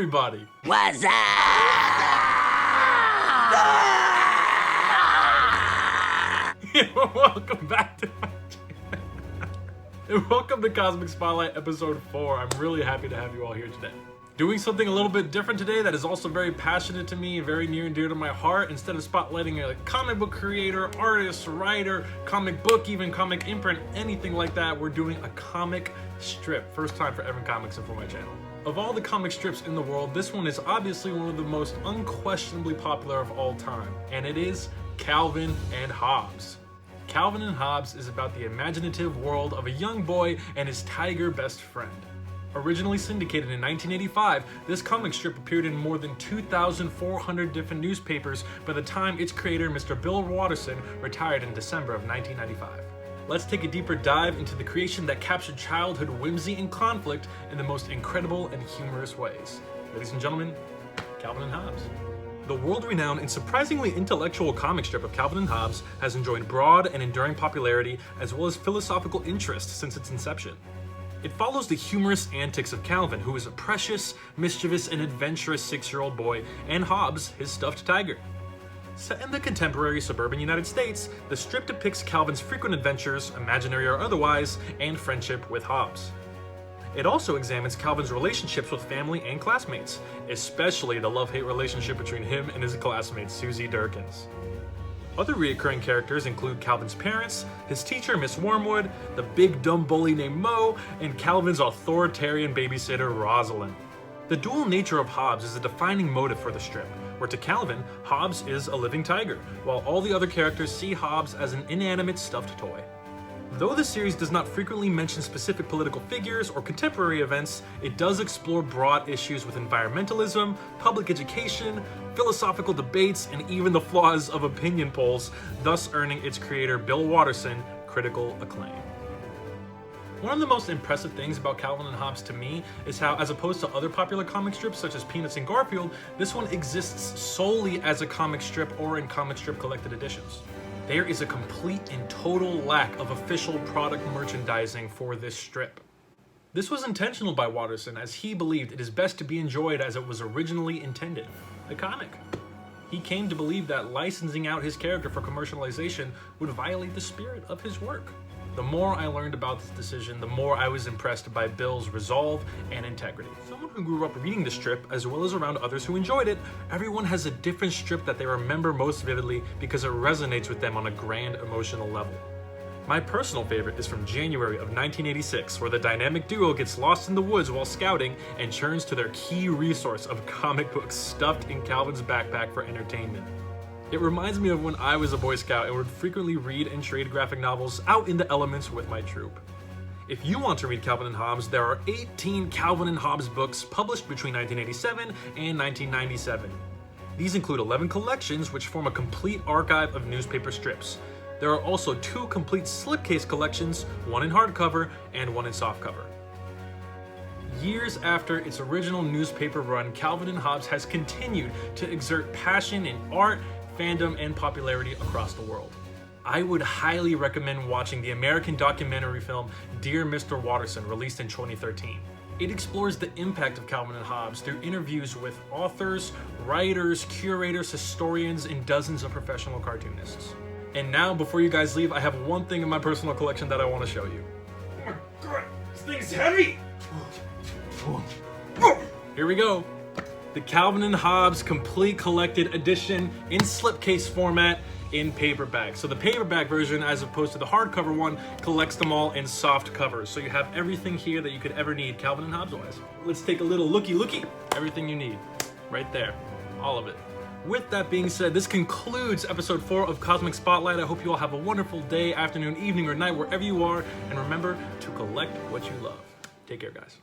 everybody? What's up? Welcome back to my channel. And welcome to Cosmic Spotlight episode 4. I'm really happy to have you all here today. Doing something a little bit different today that is also very passionate to me, very near and dear to my heart. Instead of spotlighting a comic book creator, artist, writer, comic book, even comic imprint, anything like that, we're doing a comic strip. First time for Evan Comics and for my channel. Of all the comic strips in the world, this one is obviously one of the most unquestionably popular of all time, and it is Calvin and Hobbes. Calvin and Hobbes is about the imaginative world of a young boy and his tiger best friend. Originally syndicated in 1985, this comic strip appeared in more than 2,400 different newspapers by the time its creator, Mr. Bill Watterson, retired in December of 1995. Let's take a deeper dive into the creation that captured childhood whimsy and conflict in the most incredible and humorous ways. Ladies and gentlemen, Calvin and Hobbes. The world-renowned and surprisingly intellectual comic strip of Calvin and Hobbes has enjoyed broad and enduring popularity as well as philosophical interest since its inception. It follows the humorous antics of Calvin, who is a precious, mischievous, and adventurous 6-year-old boy, and Hobbes, his stuffed tiger. Set in the contemporary suburban United States, the strip depicts Calvin's frequent adventures, imaginary or otherwise, and friendship with Hobbes. It also examines Calvin's relationships with family and classmates, especially the love-hate relationship between him and his classmate Susie Durkins. Other recurring characters include Calvin's parents, his teacher Miss Wormwood, the big dumb bully named Mo, and Calvin's authoritarian babysitter Rosalind. The dual nature of Hobbes is a defining motive for the strip, where to Calvin, Hobbes is a living tiger, while all the other characters see Hobbes as an inanimate stuffed toy. Though the series does not frequently mention specific political figures or contemporary events, it does explore broad issues with environmentalism, public education, philosophical debates, and even the flaws of opinion polls, thus earning its creator Bill Watterson critical acclaim. One of the most impressive things about Calvin and Hobbes to me is how, as opposed to other popular comic strips such as Peanuts and Garfield, this one exists solely as a comic strip or in comic strip collected editions. There is a complete and total lack of official product merchandising for this strip. This was intentional by Watterson, as he believed it is best to be enjoyed as it was originally intended, a comic. He came to believe that licensing out his character for commercialization would violate the spirit of his work. The more I learned about this decision, the more I was impressed by Bill's resolve and integrity. Someone who grew up reading the strip, as well as around others who enjoyed it, everyone has a different strip that they remember most vividly because it resonates with them on a grand emotional level. My personal favorite is from January of 1986, where the dynamic duo gets lost in the woods while scouting and turns to their key resource of comic books stuffed in Calvin's backpack for entertainment. It reminds me of when I was a Boy Scout and would frequently read and trade graphic novels out in the elements with my troop. If you want to read Calvin and Hobbes, there are 18 Calvin and Hobbes books published between 1987 and 1997. These include 11 collections which form a complete archive of newspaper strips. There are also 2 complete slipcase collections, one in hardcover and one in softcover. Years after its original newspaper run, Calvin and Hobbes has continued to exert passion in art, fandom, and popularity across the world. I would highly recommend watching the American documentary film Dear Mr. Watterson, released in 2013. It explores the impact of Calvin and Hobbes through interviews with authors, writers, curators, historians, and dozens of professional cartoonists. And now, before you guys leave, I have one thing in my personal collection that I want to show you. Oh my god, this thing's heavy! Here we go. The Calvin and Hobbes Complete Collected Edition in slipcase format in paperback. So the paperback version, as opposed to the hardcover one, collects them all in soft covers. So you have everything here that you could ever need Calvin and Hobbes wise. Let's take a little looky. Everything you need. Right there. All of it. With that being said, this concludes episode 4 of Cosmic Spotlight. I hope you all have a wonderful day, afternoon, evening, or night, wherever you are. And remember to collect what you love. Take care, guys.